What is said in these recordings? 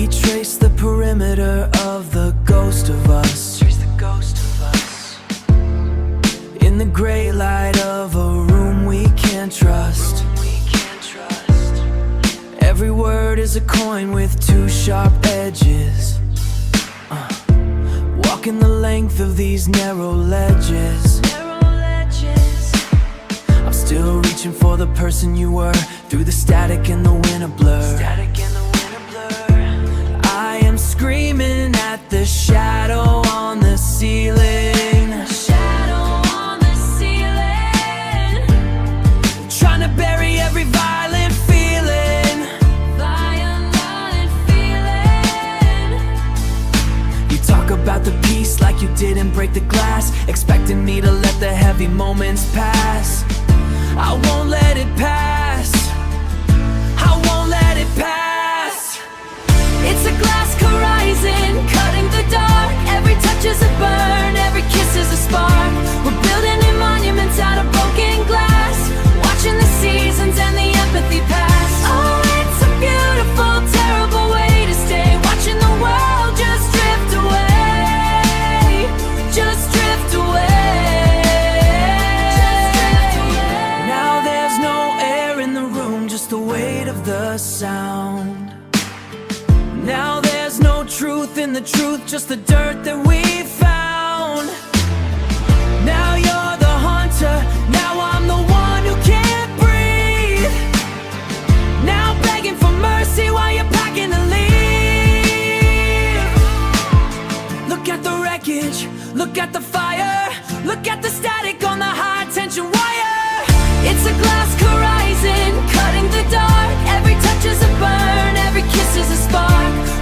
We trace the perimeter of the ghost of us. In the gray light of a room we can't trust. Every word is a coin with two sharp edges. Walking the length of these narrow ledges. I'm still reaching for the person you were, through the static and the wind a blur. I am screaming at the shadow on the ceiling. Trying to bury every violent feeling. You talk about the peace like you didn't break the glass, expecting me to let the heavy moments pass. I won't let it pass. I won't let it pass. It's a glass horizon, cutting the dark. Every touch is a burn, every kiss is a spark. We're building in monuments out of broken glass, watching the seasons and the empathy pass. Oh, it's a beautiful, terrible way to stay, watching the world just drift away. Just drift away. Now there's no air in the room, just the weight of the sound. Now there's no truth in the truth, just the dirt that we found. Now you're the hunter, now I'm the one who can't breathe. Now begging for mercy while you're packing to leave. Look at the wreckage, look at the fire, look at the static on the high tension wire. It's a glass horizon, cutting the dark. Every touch is a burn, every kiss is a spark.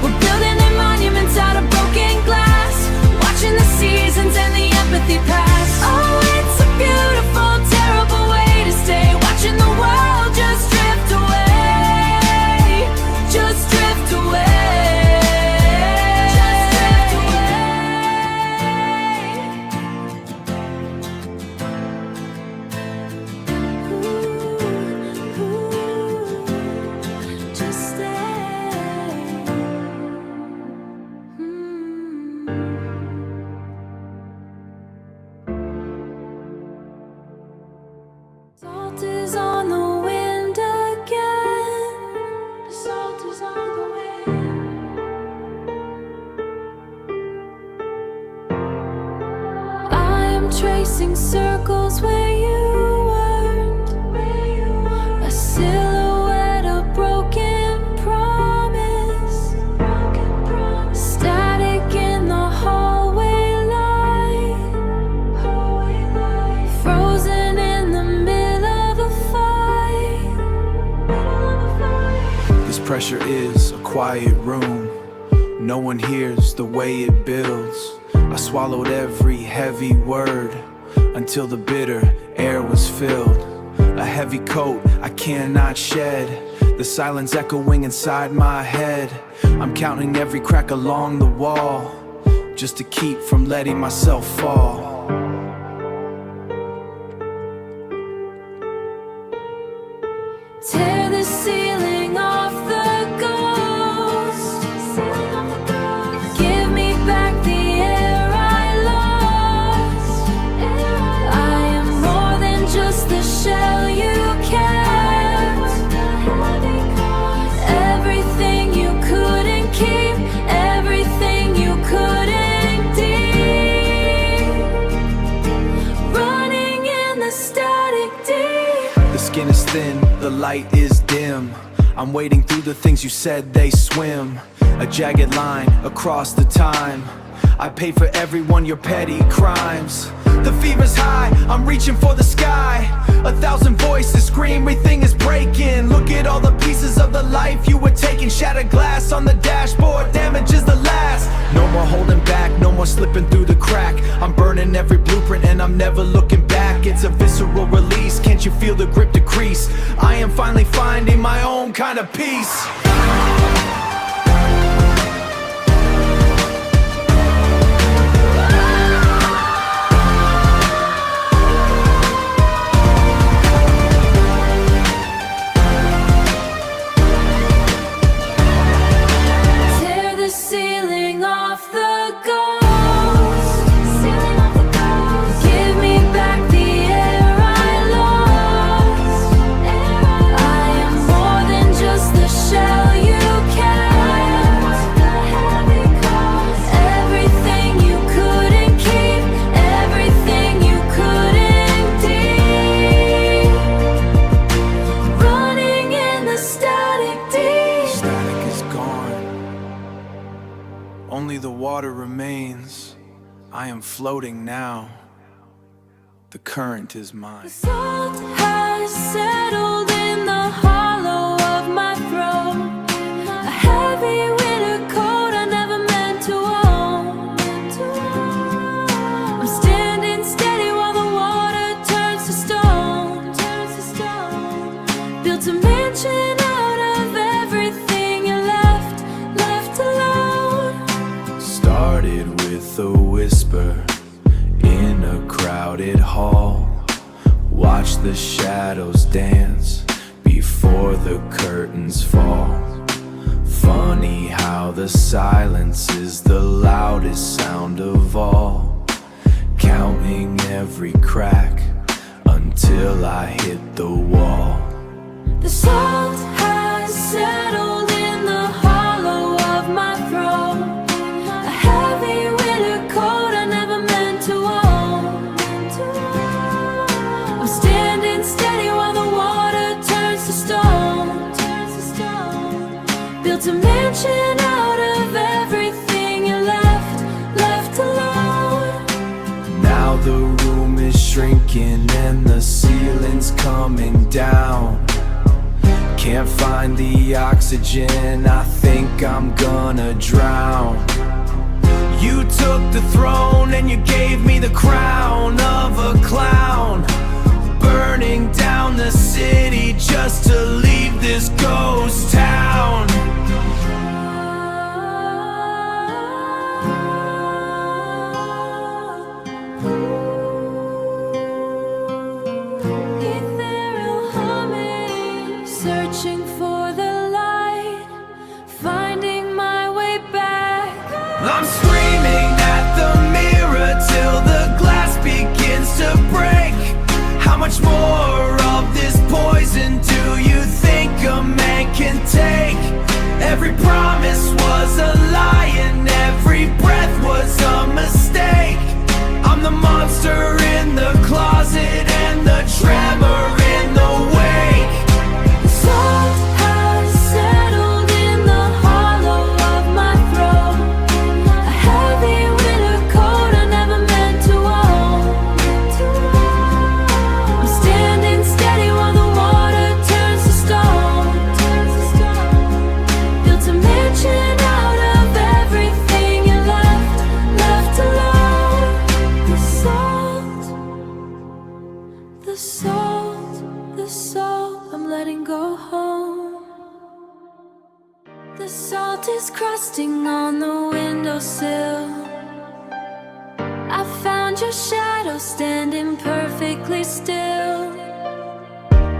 We're building in monuments out of broken glass, watching the seasons and the empathy pass. Oh, it's a beautiful, terrible way to stay, watching the world just drift away. Just drift away. Salt is on the wind again. Salt is on the wind. I am tracing circles where you weren't. A silhouette of broken promise. Static in the hallway light. Frozen in the middle of a fight. This pressure is a quiet room. No one hears the way it builds. I swallowed every heavy word until the bitter air was filled. A heavy coat I cannot shed, the silence echoing inside my head. I'm counting every crack along the wall, just to keep from letting myself fall. Tear the ceiling off the ghost. Give me back the air I lost. I am more than just the shell you kept. Everything you couldn't keep, everything you couldn't deep. Running in the static deep. The skin is thin, the light is dim. I'm wading through the things you said they swim. A jagged line across the time. I pay for every one your petty crimes. The fever's high, I'm reaching for the sky. 1,000 voices scream, everything is breaking. Look at all the pieces of the life you were taking. Shattered glass on the dashboard, damage is the last. No more holding back, no more slipping through the crack. I'm burning every blueprint and I'm never looking back. It's a visceral release, can't you feel the grip decrease? I am finally finding my own kind of peace. Tear Only the water remains. I am floating now. The current is mine. The salt has settled in the hollow of my throat. A heavy winter coat I never meant to own. I'm standing steady while the water turns to stone. Built a mansion out of everything you left alone. Started with a whisper in a crowded hall. Watch the shadows dance before the curtains fall. Funny how the silence is the loudest sound of all. Counting every crack until I hit the wall. The salt has settled in the hollow of my throat. A heavy winter coat I never meant to own. I'm standing steady while the water turns to stone. Built a mansion out of everything you left alone. Now the room is shrinking and the ceiling's coming down. Can't find the oxygen, I think I'm gonna drown. You took the throne and you gave me the crown of a clown. Burning down the city just to leave this ghost town. Ethereal humming, searching for the light, finding my way back. I'm screaming at the mirror till the glass begins to break. How much more of this poison do you think a man can take? Every promise was a lie and every breath was a mistake. I'm the monster in the closet and the tremor in the wake. The salt has settled in the hollow of my throat. A heavy winter coat I never meant to own. I'm standing steady while the water turns to stone. Built a mansion out of everything you left alone. The salt, I'm letting go home. The salt is crusting on the windowsill. I found your shadow standing perfectly still.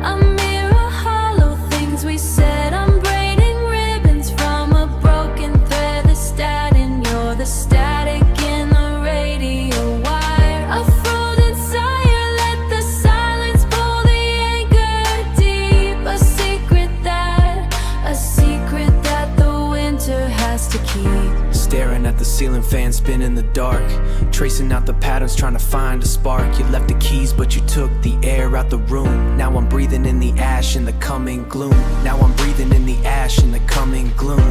A mirror hollow things we said. I'm braiding ribbons from a broken thread. The statin, you're the static in the radio wire. A fold inside, let the silence pull the anchor deep. A secret that the winter has to keep. Staring at the ceiling fan spin in the dark, tracing out the patterns trying to find a spark. You left the keys but you took the air out the room. Now I'm breathing in the ash in the coming gloom. Now I'm breathing in the ash in the coming gloom.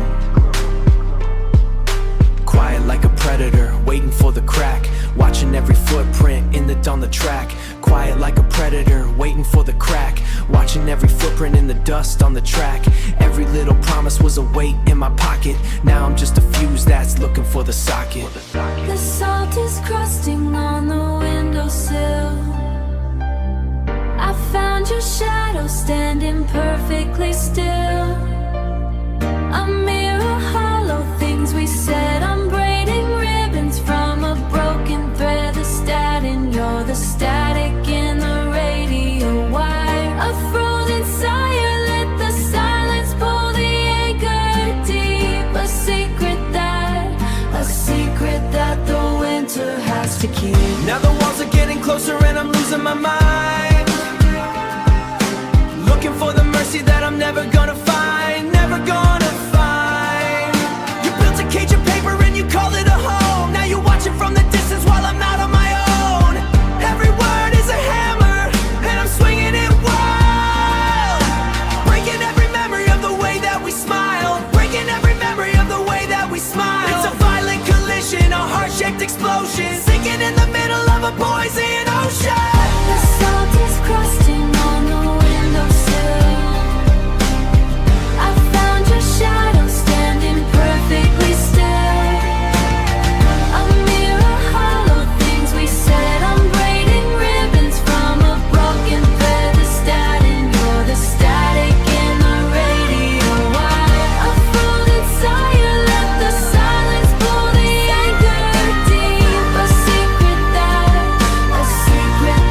Quiet like a predator, waiting for the crack. Watching every footprint in the on the track. Quiet like a predator, waiting for the crack. Watching every footprint in the dust on the track. Every little promise was a weight in my pocket. Now I'm just a fuse that's looking for the socket. The salt is crusting on the windowsill. I found your shadow standing perfectly still. A mirror hollow things we said. I'm braiding ribbons from a broken thread. The statin, you're the static in the radio wire. A frozen sigh, let the silence pull the anchor deep. A secret that the winter has to keep. Now the walls are getting closer and I'm losing my mind. Looking for the mercy that I'm never gonna find. Never gonna find. You built a cage of paper and you call it a home. Now you're watching from the distance while I'm not on my own. Every word is a hammer and I'm swinging it wild. Breaking every memory of the way that we smile. Breaking every memory of the way that we smile. It's a violent noisy ocean. The salt is crusting on the windowsill. I found your shadow standing perfectly still. A mirror hollow things we said. I'm braiding ribbons from a broken thread. The static, you're the static in the radio wire. A fool desire, let the silence pull the anchor deep. A secret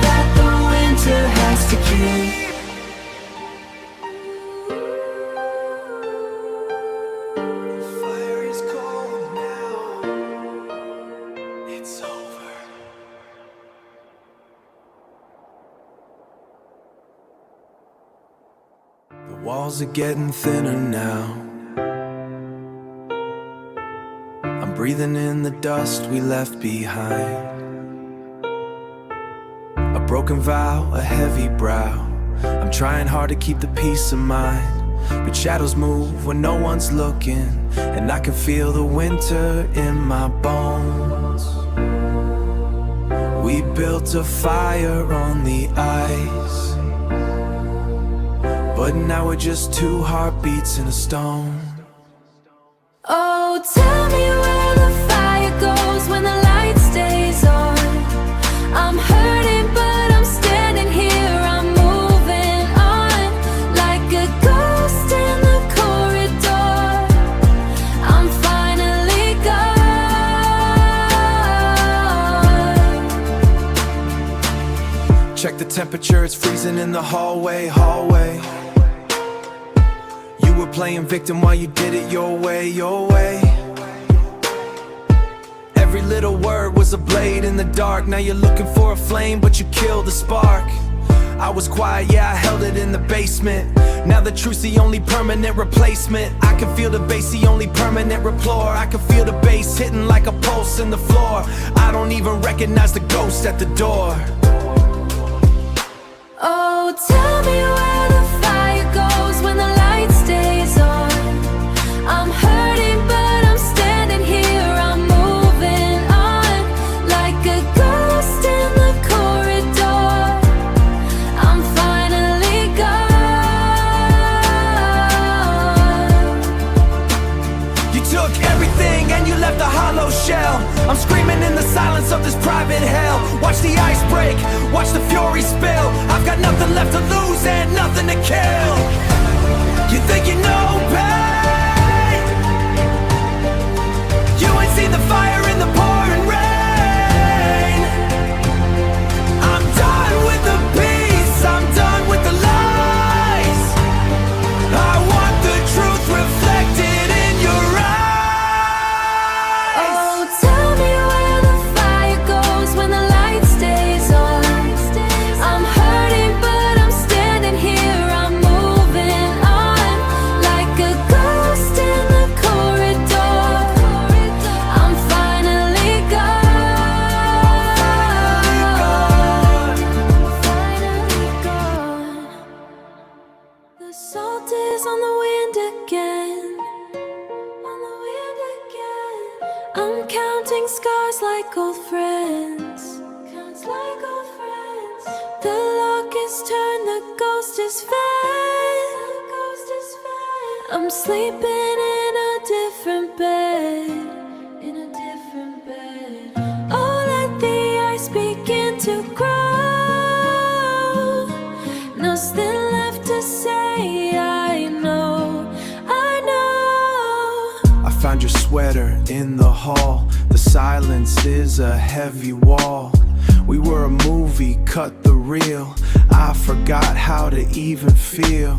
that the winter has to keep. The fire is cold now. It's over. The walls are getting thinner now. I'm breathing in the dust we left behind. A broken vow, a heavy brow. I'm trying hard to keep the peace of mind, but shadows move when no one's looking, and I can feel the winter in my bones. We built a fire on the ice, but now we're just two heartbeats in a stone. Oh, tell me where the fire goes when the light stays on. I'm hurting, but I'm standing here. I'm moving on like a ghost in the corridor. I'm finally gone. Check the temperature, it's freezing in the hallway. You were playing victim while you did it your way. Every little word was a blade in the dark. Now you're looking for a flame, but you killed the spark. I was quiet, yeah, I held it in the basement. Now the truth's the only permanent replacement. I can feel the bass, the only permanent replore. I can feel the bass hitting like a pulse in the floor. I don't even recognize the ghost at the door. Oh, tell me where the fire goes when the light stays on. I'm hurting, but I'm standing here. I'm moving on like a ghost in the corridor. I'm finally gone. You took everything and you left a hollow shell. I'm screaming in the silence of this private hell. Watch the ice break, watch the fury spill. I've got nothing left to lose and nothing to kill. You think you know pain? You ain't seen the fire in the pouring rain. I'm done with the peace, I'm done with the lies. I want the truth reflected in your eyes. Oh, tell me where the fire goes when the light stays on. I'm hurting, but I'm standing here. I'm moving on like a ghost in the corridor. I'm finally gone. Finally gone. The salt is on the wind again. On the wind again. I'm counting scars like old friends. Counts like old friends. The lock is turned, the ghost is fed. I'm sleeping in a different bed. In a different bed. Oh, let the ice begin to grow. Nothing left to say. I know. I found your sweater in the hall. The silence is a heavy wall. We were a movie, cut the reel. I forgot how to even feel.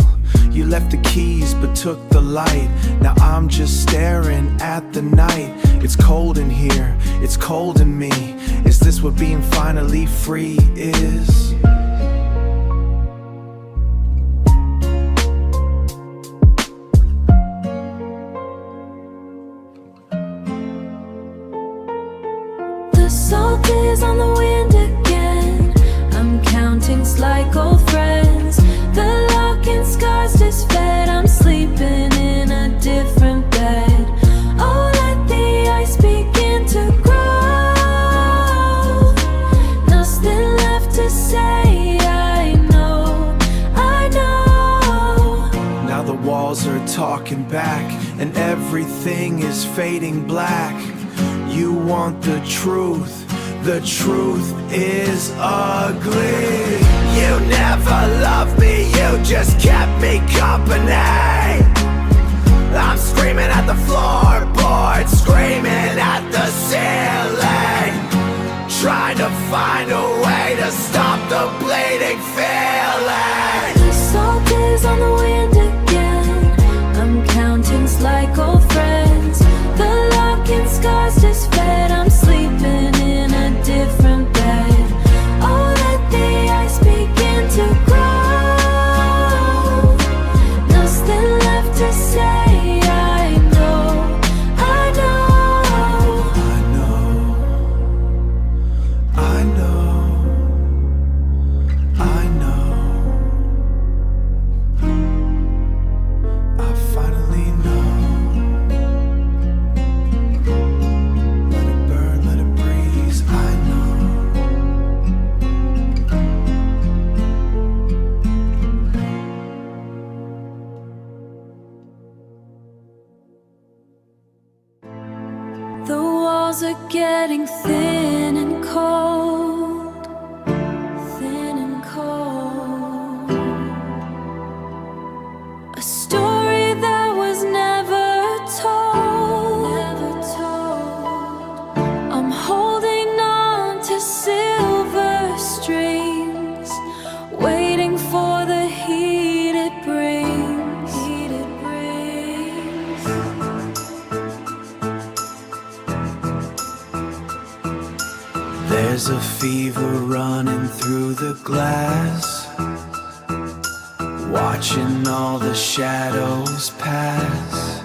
You left the keys but took the light. Now I'm just staring at the night. It's cold in here, it's cold in me. Is this what being finally free is? The salt is on the wind again. I'm counting like old friends. The lock and scars just fed. I'm sleeping in a different bed. Oh, let the ice begin to grow. Nothing everything is fading black. You want the truth is ugly. You never loved me, you just kept me company. I'm screaming at the floorboard, screaming at the ceiling, trying to find a way to stop the bleeding feeling. The salt is on the wind again. I'm counting like old friends. The lock and scars just fed. I'm sleeping in a different bed. Oh, let the ice begin to grow. Nothing left to say. Are getting thin and cold, thin and cold. A story that was never told, never told. I'm holding on to silver strings, waiting for the heat it brings, heat it brings. There's a fever running through the glass, watching all the shadows pass.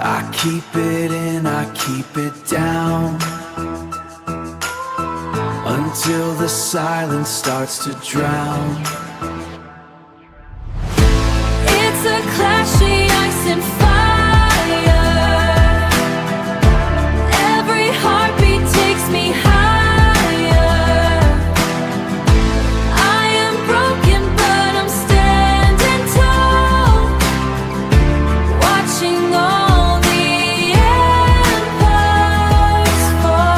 I keep it in, I keep it down, until the silence starts to drown. It's a clashing ice and fire. Me higher. I am broken, but I'm standing tall, watching all the empires fall.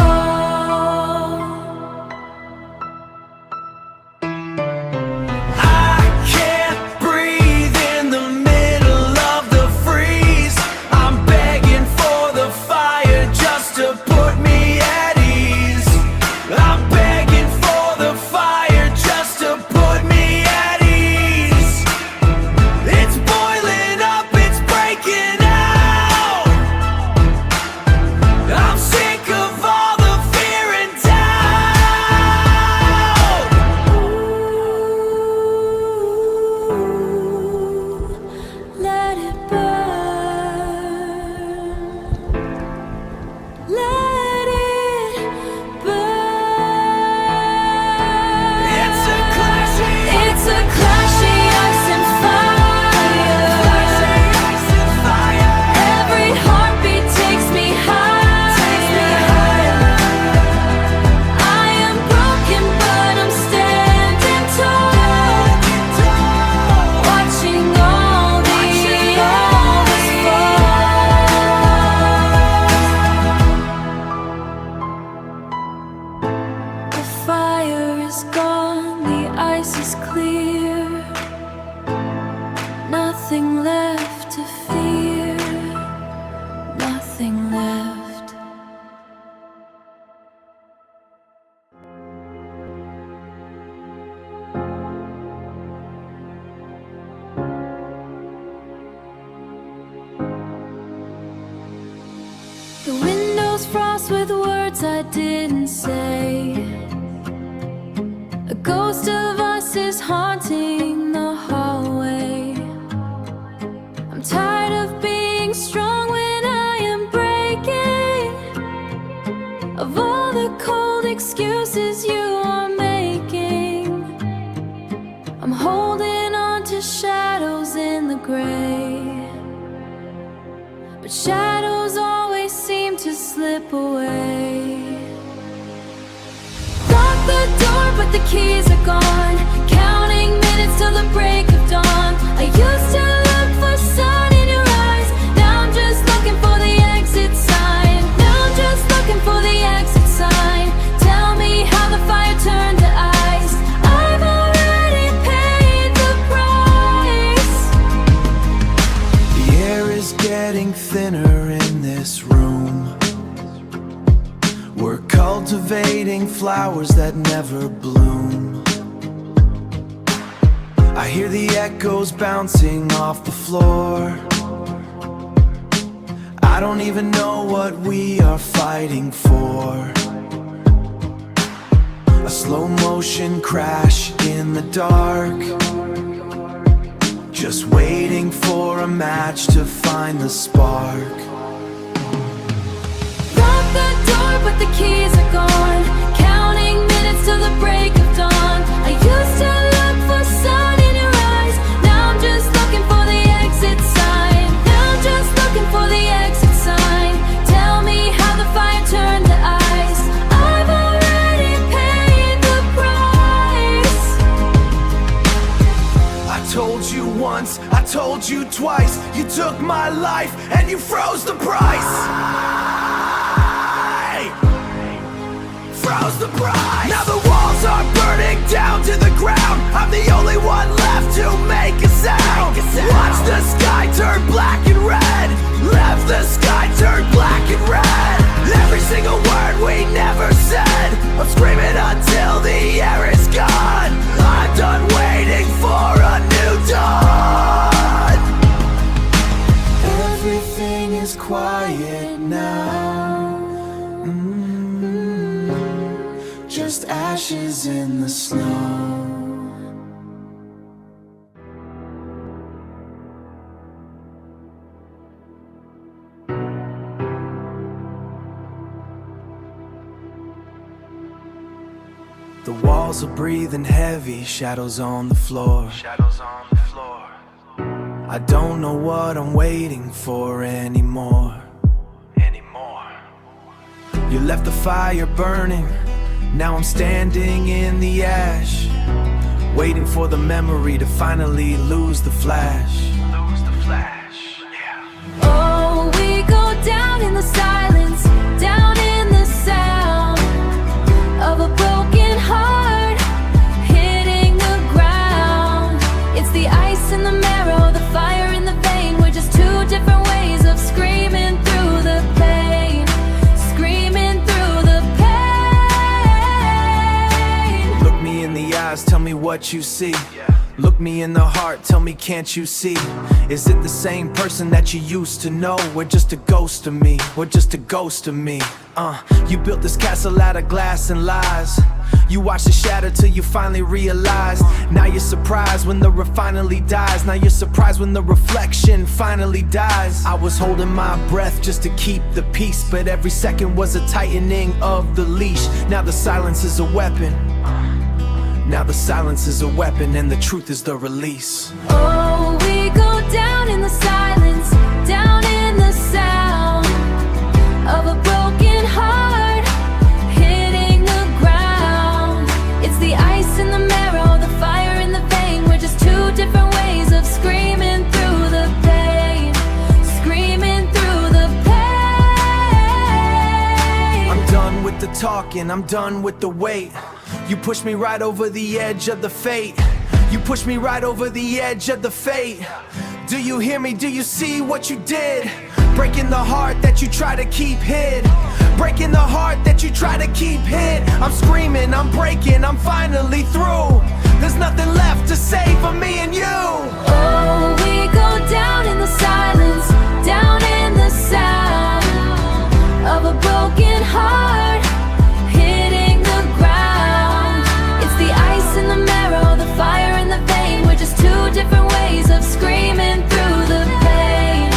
I can't breathe in the middle of the freeze. I'm begging for the fire just to put me at ease. I'm begging for the fire just to put me at ease. It's boiling up, it's breaking out. I'm sick of all the fear and doubt. Ooh, let it burn. Let it burn. It's a clashing ice and fire. Every heartbeat takes me higher. I am broken, but I'm standing tall, watching all the others fall. The fire is gone, the ice is clear. Nothing left to fear, nothing left. The windows frost with words I didn't say. A ghost of us is haunting the hallway. I'm tired of being strong when I am breaking, of all the cold excuses you are making. I'm holding on to shadows in the gray, but shadows always seem to slip away. Lock the door, but the keys are gone. Counting minutes till the break of dawn. I used to look for sun in your getting thinner in this room. We're cultivating flowers that never bloom. I hear the echoes bouncing off the floor. I don't even know what we are fighting for. A slow motion crash in the dark, just waiting for a match to find the spark. Lock the door, but the keys are gone. Counting minutes till the break of dawn. I used to look for sun in your eyes. Now I'm just looking for the exit sign. Now I'm just looking for the exit sign. Tell me how the fire turned to ice. I've already paid the price. I told you once, I told you twice. You took my life and you froze the price. Froze the price. Now the walls are burning down to the ground. I'm the only one left to make a sound. Watch the sky turn black and red. Left the sky turn black and red. Every single word we never said. I'm screaming until the air is gone. I'm done waiting for a new dawn. Everything is quiet now. Just ashes in the snow. The walls are breathing heavy, shadows on the floor. I don't know what I'm waiting for anymore. You left the fire burning. Now I'm standing in the ash, waiting for the memory to finally lose the flash. Oh, we go down in the silence, down in the sound of a broken heart hitting the ground. It's the ice in the marrow, the fire in the vein. We're just two different ways of screaming through the pain. Screaming through the pain. Look me in the eyes, tell me what you see. Look me in the heart, tell me can't you see? Is it the same person that you used to know? Or just a ghost of me, or just a ghost of me? You built this castle out of glass and lies. You watched it shatter till you finally realized. Now you're surprised when the roof finally dies. Now you're surprised when the reflection finally dies. I was holding my breath just to keep the peace, but every second was a tightening of the leash. Now the silence is a weapon. Now the silence is a weapon and the truth is the release. Oh, we go down in the silence, down in the sound of a broken heart hitting the ground. It's the ice in the marrow, the fire in the vein. We're just two different ways of screaming through the pain. Screaming through the pain. I'm done with the talking, I'm done with the wait. You push me right over the edge of the fate. You push me right over the edge of the fate. Do you hear me? Do you see what you did? Breaking the heart that you try to keep hid. Breaking the heart that you try to keep hid. I'm screaming, I'm breaking, I'm finally through. There's nothing left to say for me and you. Oh, we go down in the silence, down in the sound of a broken heart hitting the ground. It's the ice in the marrow, the fire in the vein. We're just two different ways of screaming through the pain.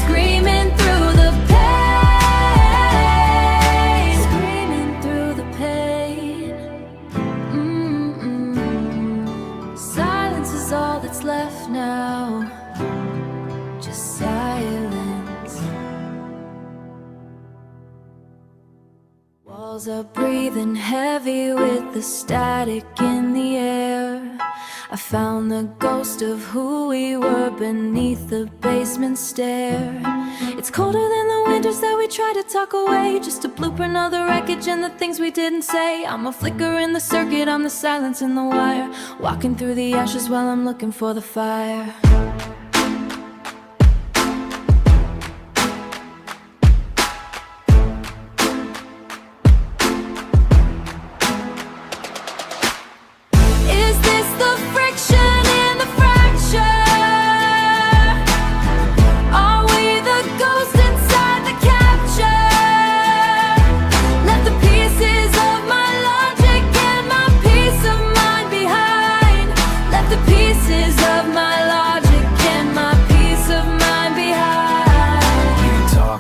Screaming through the pain. Screaming through the pain. Silence is all that's left now. Just silence. Walls are breathing heavy with the static in the air. I found the ghost of who we were beneath the basement stair. It's colder than the winters that we try to tuck away, just a blueprint of the wreckage and the things we didn't say. I'm a flicker in the circuit, I'm the silence in the wire, walking through the ashes while I'm looking for the fire.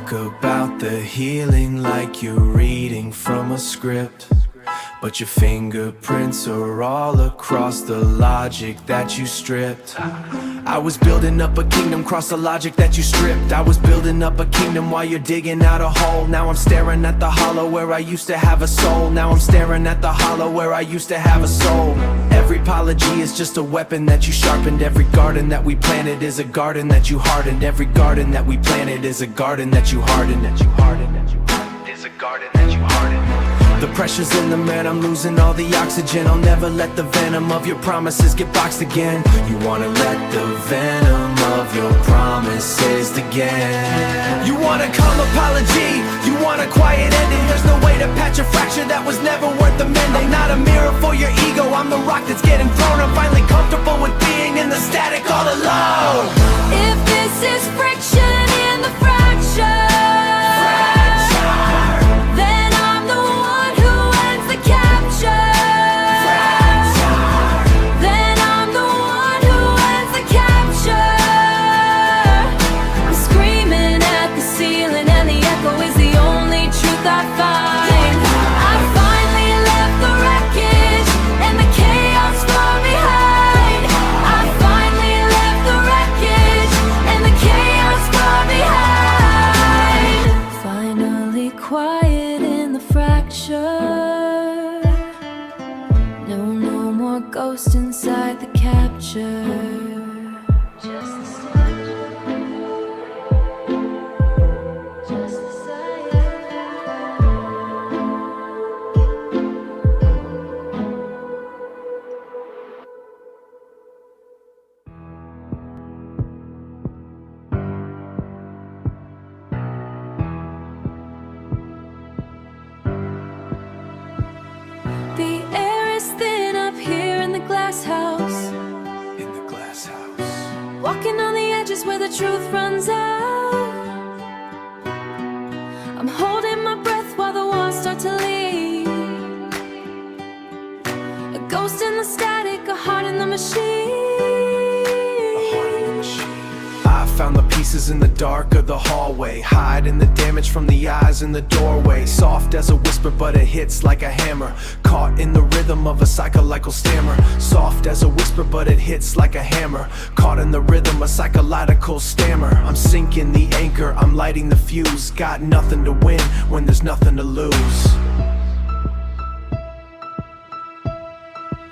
talk about the healing like you're reading from a script, but your fingerprints are all across the logic that you stripped. I was building up a kingdom, cross the logic that you stripped. I was building up a kingdom while you're digging out a hole. Now I'm staring at the hollow where I used to have a soul. Now I'm staring at the hollow where I used to have a soul. Every apology is just a weapon that you sharpened. Every garden that we planted is a garden that you hardened. Every garden that we planted is a garden that you hardened. Is a garden that you hardened. The pressure's in the man, I'm losing all the oxygen. I'll never let the venom of your promises get boxed again. You wanna let the venom of your promises again. You want a calm apology, you want a quiet ending. There's no way to patch a fracture that was never worth the mending. I'm not a mirror for your ego, I'm the rock that's getting thrown. I'm finally comfortable with being in the static all alone. If this is friction in the fracture, quiet in the fracture. No more ghost inside the capture. Just the The air is thin up here in the glass house. In the glass house. Walking on the edges where the truth runs out. I'm holding my breath while the walls start to leak. A ghost in the static, a heart in the machine. Found the pieces in the dark of the hallway, hiding the damage from the eyes in the doorway. Soft as a whisper, but it hits like a hammer. Caught in the rhythm of a psychological stammer. Soft as a whisper, but it hits like a hammer. Caught in the rhythm of psychological stammer. I'm sinking the anchor, I'm lighting the fuse. Got nothing to win when there's nothing to lose.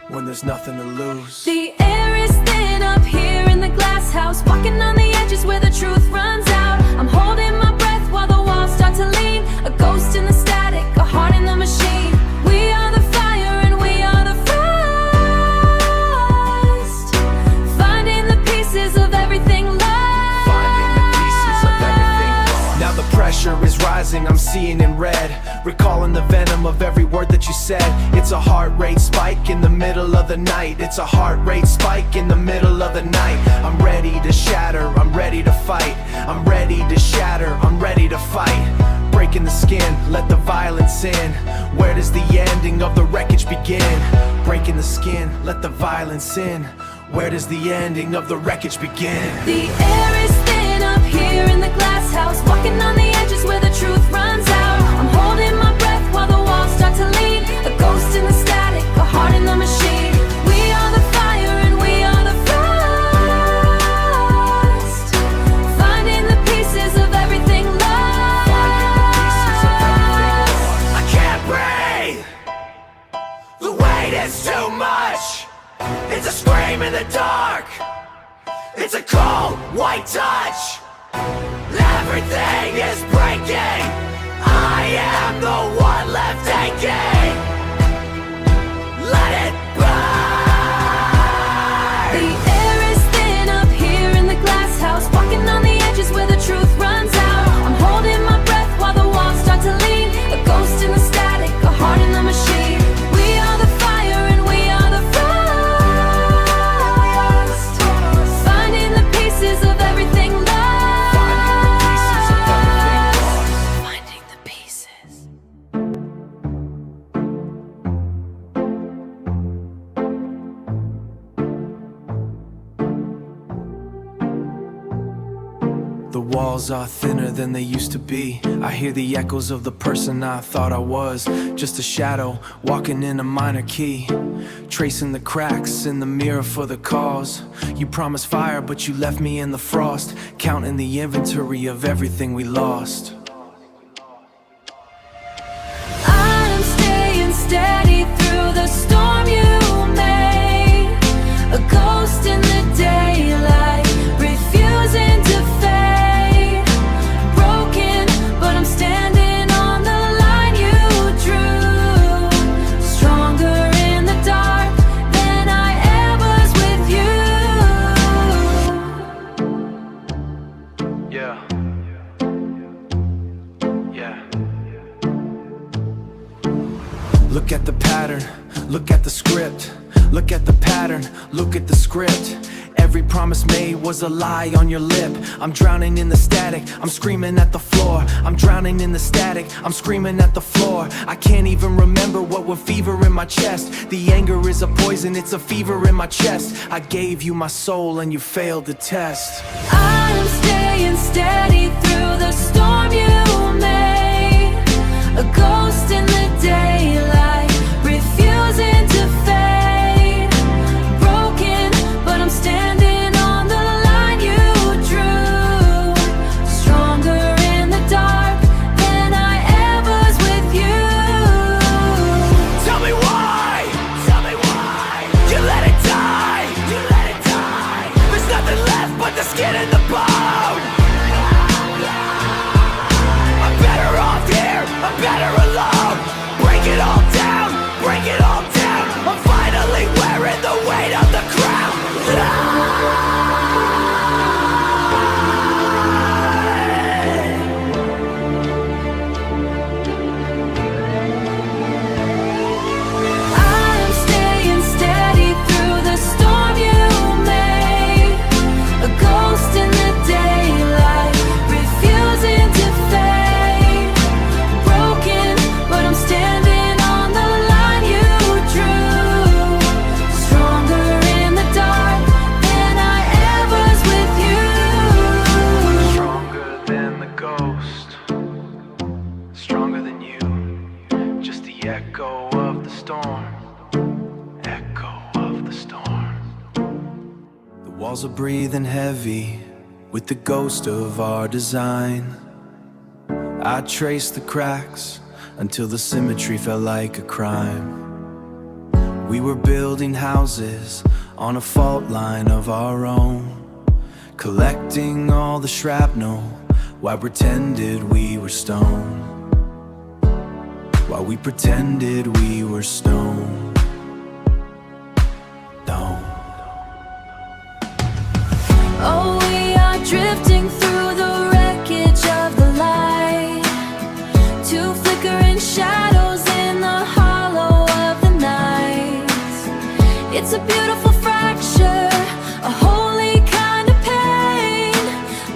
When there's nothing to lose. The air is thin up here in the glass house. Walking on the edges where the truth runs out. I'm holding my breath while the walls start to lean. A ghost in the static, a heart in the machine. We are the fire and we are the frost. Finding the pieces of everything lost. Finding the pieces of everything lost. Now the pressure is rising, I'm seeing in red. Recalling the venom of every word that you said. It's a heart rate spike in the middle of the night. It's a heart rate spike in the middle of the night. I'm ready to shatter, I'm ready to fight. I'm ready to shatter, I'm ready to fight. Breaking the skin, let the violence in. Where does the ending of the wreckage begin? Breaking the skin, let the violence in. Where does the ending of the wreckage begin? The air is thin up here in the glass house. Walking on the edges where the truth runs out. I'm holding my breath while the walls start to lean. A ghost in the static, a heart in the machine. We are the fire and we are the frost. Finding the pieces of everything lost. I can't breathe. The weight is too much. It's a scream in the dark. It's a cold, white touch. Everything is breaking. I am the one left aching. Let it burn. The air is thin up here in the glass house. Walking on the edges where the truth runs out. I'm holding my breath while the walls start to lean. A ghost in the static, a heart in the machine. We are the fire and we are the frost. Finding the pieces of everything lost. walls are thinner than they used to be. I hear the echoes of the person I thought I was, just a shadow walking in a minor key, tracing the cracks in the mirror for the cause. You promised fire, but you left me in the frost, counting the inventory of everything we lost. I'm staying steady through the storm you made, a ghost in the daylight, refusing to fade. Broken, but I'm standing on the line you drew. Stronger in the dark than I ever was with you. Yeah. Look at the pattern, look at the script. Look at the pattern, look at the script. Every promise made was a lie on your lip. I'm drowning in the static, I'm screaming at the floor. I'm drowning in the static, I'm screaming at the floor. I can't even remember what with fever in my chest. The anger is a poison, it's a fever in my chest. I gave you my soul and you failed the test. I'm staying steady through the storm you made, a ghost in the daylight, refusing to fade. Broken, but I'm standing on the line you drew. Stronger in the dark than I ever was with you. Tell me why you let it die, There's nothing left but the skin and the bone. I'm better off here, I'm better alone. Break it all down, I'm finally wearing the weight of the crown. I'm staying steady through the storm you made, a ghost in the daylight, refusing to fade. Broken, but I'm standing on the line you drew. Stronger in the dark than I ever was with you. Stronger than the ghost, stronger than you. Just the echo of the storm, echo of the storm. The walls are breathing heavy with the ghost of our design. I traced the cracks until the symmetry felt like a crime. We were building houses on a fault line of our own, collecting all the shrapnel while pretended we were stone. While we pretended we were stone. Oh, we are drifting through the wreckage of the light, two flickering shadows in the hollow of the night. It's a beautiful fracture, a holy kind of pain,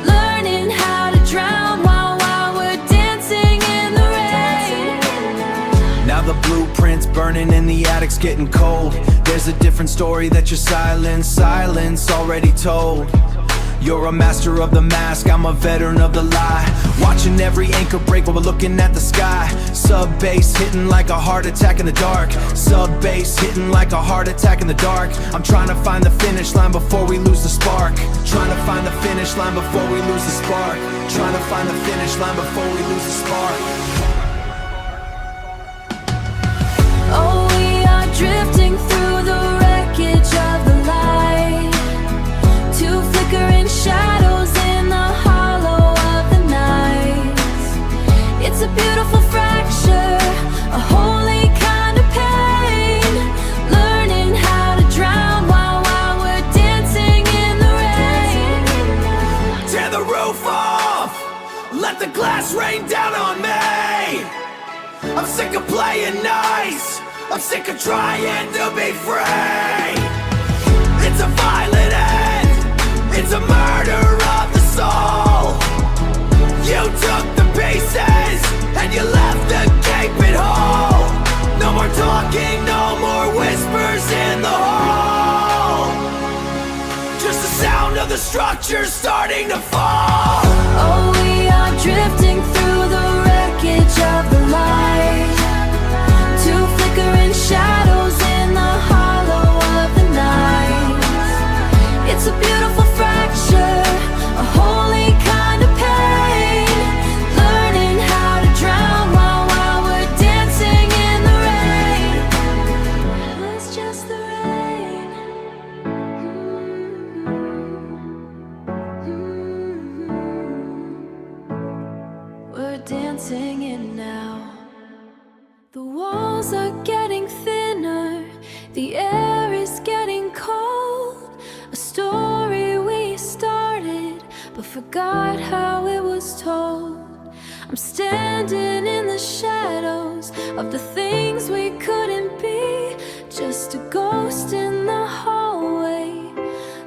learning how to drown while we're dancing in the rain. Now the blueprint's burning and the attic's getting cold. There's a different story that your silence already told. You're a master of the mask, I'm a veteran of the lie. Watching every anchor break while we're looking at the sky. Sub-bass hitting like a heart attack in the dark. Sub-bass hitting like a heart attack in the dark. I'm trying to find the finish line before we lose the spark. Trying to find the finish line before we lose the spark. Trying to find the finish line before we lose the spark. Oh, we are drifting through the wreckage of the light, two flickering shadows in the hollow of the night. It's a beautiful fracture, a holy kind of pain, learning how to drown while we're dancing in the rain. Tear the roof off, let the glass rain down on me. I'm sick of playing nice, I'm sick of trying to be free. It's a violent end, it's a murder of the soul. You took the pieces and you left the gaping hole. No more talking, no more whispers in the hall. Just the sound of the structure's starting to fall. Oh, we are drifting through the wreckage of the light, two flickering shadows in the hollow of the night. It's a beautiful fracture, a holy kind of pain, learning how to drown while we're dancing in the rain. It's just the rain. We're dancing in now. The walls are getting thinner, the air is getting cold. A story we started, but forgot how it was told. I'm standing in the shadows of the things we couldn't be, just a ghost in the hallway,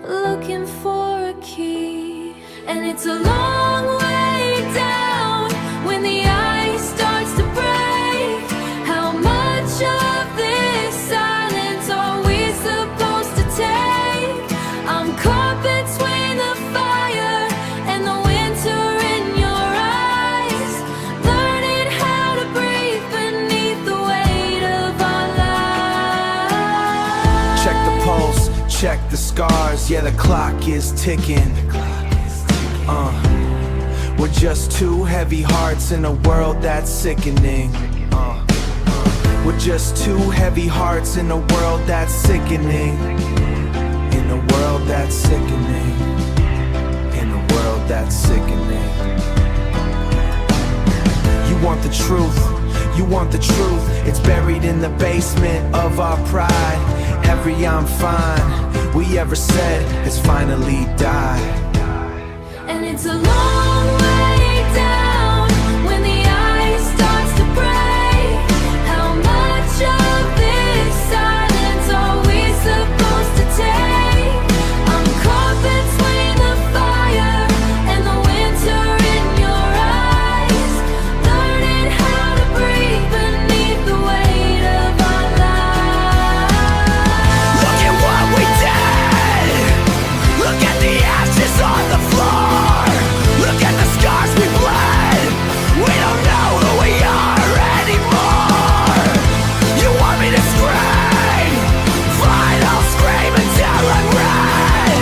looking for a key. And it's a long way down when the ice starts to break. How much of this silence are we supposed to take? I'm caught between the fire and the winter in your eyes, learning how to breathe beneath the weight of our lives. Check the pulse, check the scars, yeah, the clock is ticking. We're just two heavy hearts in a world that's sickening. We're just two heavy hearts in a world that's sickening. In a world that's sickening. In a world that's sickening. You want the truth, you want the truth. It's buried in the basement of our pride. Every I'm fine we ever said has finally died. And it's a long way down when the ice starts to break. How much of this silence are we supposed to take? I'm caught between the fire and the winter in your eyes, learning how to breathe beneath the weight of our lives. Look at what we did. Look at the ashes on the floor. Look at the scars we bled. We don't know who we are anymore. You want me to scream? Fine, I'll scream until I'm red.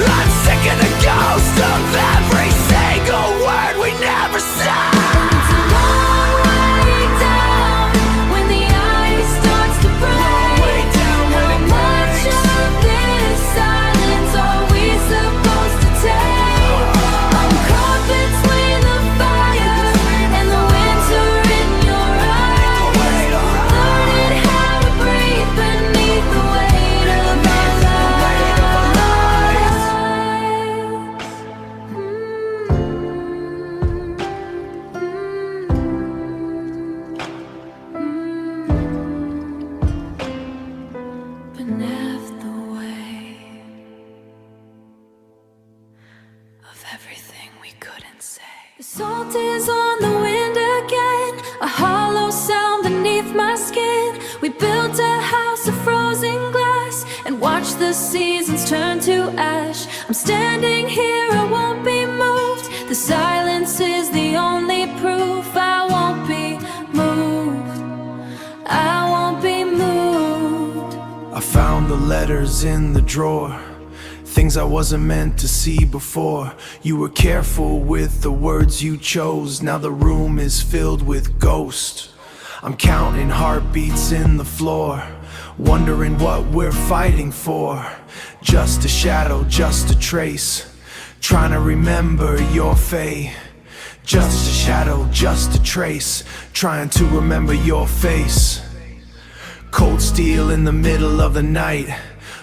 I'm sick of the ghost of every single word we never said. It's a long way down when the ice starts to break. How much of this silence are we supposed to take? I'm caught between the fire and the winter in your eyes, learning how to breathe beneath the weight of our lives. Beneath the weight of everything we couldn't say. The salt is on the wind again, a hollow sound beneath my skin. We built a house of frozen glass and watched the seasons turn to ash. I'm standing here, I won't be moved. The silence is the only proof. I won't be moved. I won't be moved. I found the letters in the drawer, things I wasn't meant to see before. You were careful with the words you chose. Now the room is filled with ghosts. I'm counting heartbeats in the floor, wondering what we're fighting for. Just a shadow, just a trace, trying to remember your fate. Just a shadow, just a trace, trying to remember your face. Cold steel in the middle of the night,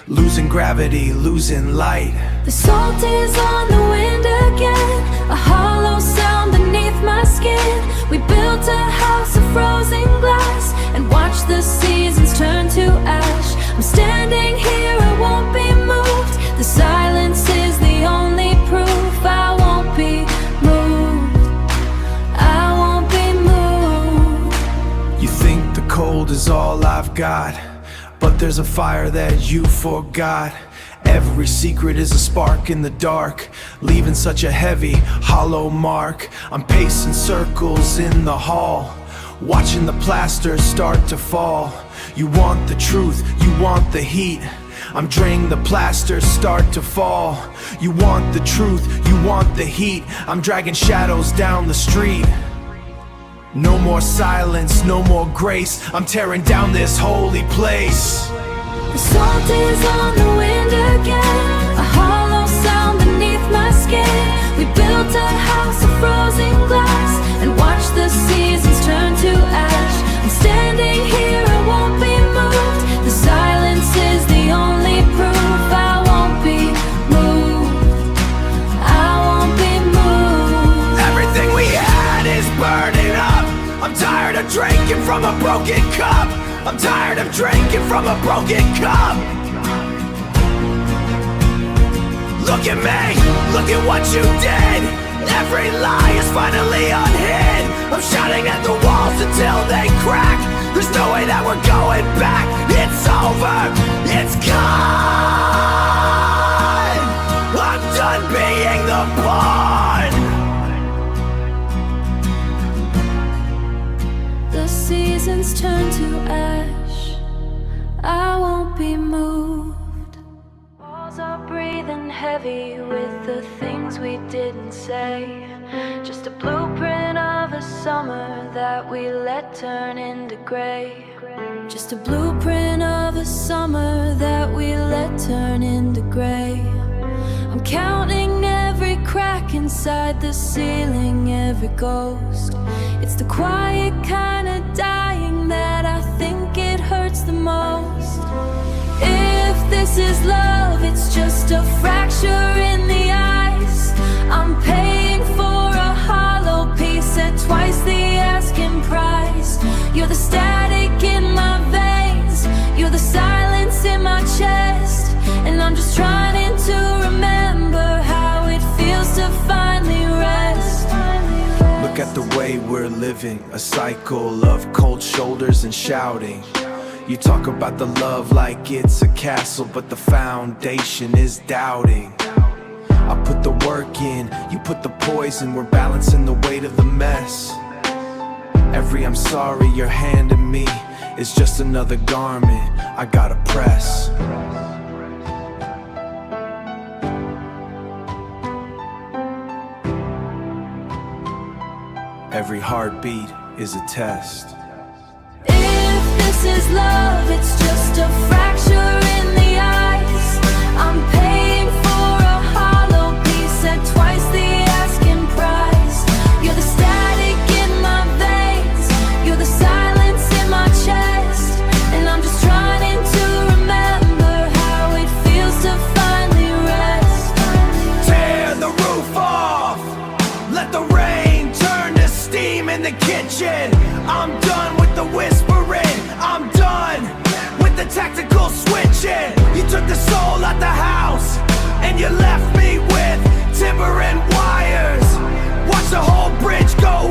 losing gravity, losing light. The salt is on the wind again, a hollow sound beneath my skin. We built a house of frozen glass and watched the seasons turn to ash. I'm standing here, I won't be moved. The silence is the only proof. I won't be moved. I won't be moved. You think the cold is all I've got, but there's a fire that you forgot. Every secret is a spark in the dark, leaving such a heavy, hollow mark. I'm pacing circles in the hall, watching the plaster start to fall. You want the truth, you want the heat. I'm draining the plaster start to fall. You want the truth, you want the heat. I'm dragging shadows down the street. No more silence, no more grace. I'm tearing down this holy place. The salt is on the wind again, a hollow sound beneath my skin. We built a house of frozen glass and watched the seasons turn to ash. I'm standing here, I won't be moved. The silence is the only proof. I won't be moved. I won't be moved. Everything we had is burning up. I'm tired of drinking from a broken cup. I'm tired of drinking from a broken cup. Look at me, look at what you did. Every lie is finally unhid. I'm shouting at the walls until they crack. There's no way that we're going back. It's over, it's gone. I'm done being the pawn. The seasons turn to ash, I won't be moved. Walls are breathing heavy with the things we didn't say. Just a blueprint of a summer that we let turn into gray. Just a blueprint of a summer that we let turn into gray. I'm counting every crack inside the ceiling, every ghost. It's the quiet kind of dying that I think it hurts the most. If this is love, it's just a fracture in the ice. I'm paying for a hollow piece at twice the asking price. You're the static in my veins, you're the silence in my chest. And I'm just trying to remember how it feels to finally rest. Look at the way we're living, a cycle of cold shoulders and shouting. You talk about the love like it's a castle, but the foundation is doubting. I put the work in, you put the poison, we're balancing the weight of the mess. Every I'm sorry you're handing me is just another garment I gotta press. Every heartbeat is a test. If this is love, it's just a fracture in the ice. I'm paying for a hollow piece at twice the asking price. You're the static in my veins, you're the silence in my chest. And I'm just trying to remember how it feels to finally rest. Tear the roof off, let the rain turn to steam in the kitchen. I'm done with the whispering, I'm done with the tactical switching. You took the soul out the house and you left me with timber and wires. Watch the whole bridge go